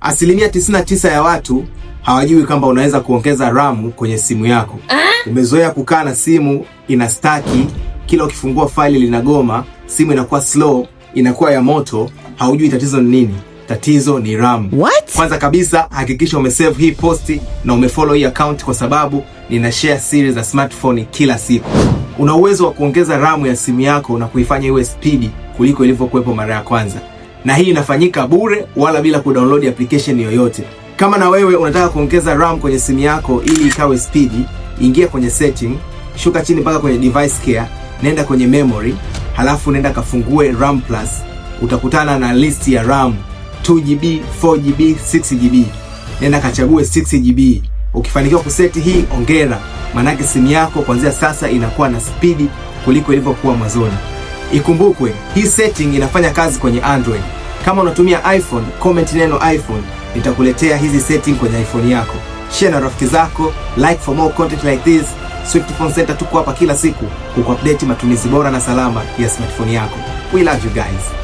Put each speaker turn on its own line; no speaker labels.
Asilimia 99 ya watu hawajui kwamba unaweza kuongeza RAM kwenye simu yako. Umezoea kukaa na simu ina staki, kila ukifungua faili linagoma, simu inakuwa slow, inakuwa ya moto, haujui tatizo ni nini. Tatizo ni RAM.
What?
Kwanza kabisa hakikisha umesave hii posti na umefollow hii account, kwa sababu nina share series za smartphone kila siku. Una uwezo wa kuongeza RAM ya simu yako na kuifanya iwe speedy kuliko ilivyokuwepo mara ya kwanza. Na hii inafanyika bure wala bila kudownload application yoyote. Kama na wewe unataka kuongeza RAM kwenye simu yako ili ikawe speedy, ingia kwenye setting, shuka chini mpaka kwenye device care, nenda kwenye memory, halafu nenda kafungue RAM Plus. Utakutana na list ya RAM 2GB, 4GB, 6GB. Nenda kachague 6GB. Ukifanikiwa kuseti hii, ongera, manake simu yako kuanzia sasa inakuwa na speedy kuliko ilivyokuwa mwanzoni. Ikumbukwe, hii setting inafanya kazi kwenye Android. Kama unatumia iPhone, comment neno iPhone, nitakuletea hizi setting kwenye iPhone yako. Share na rafiki zako, like for more content like this. Swift Phone Center tuko hapa kila siku kukuupdate matumizi bora na salama ya smartphone yako. We love you guys.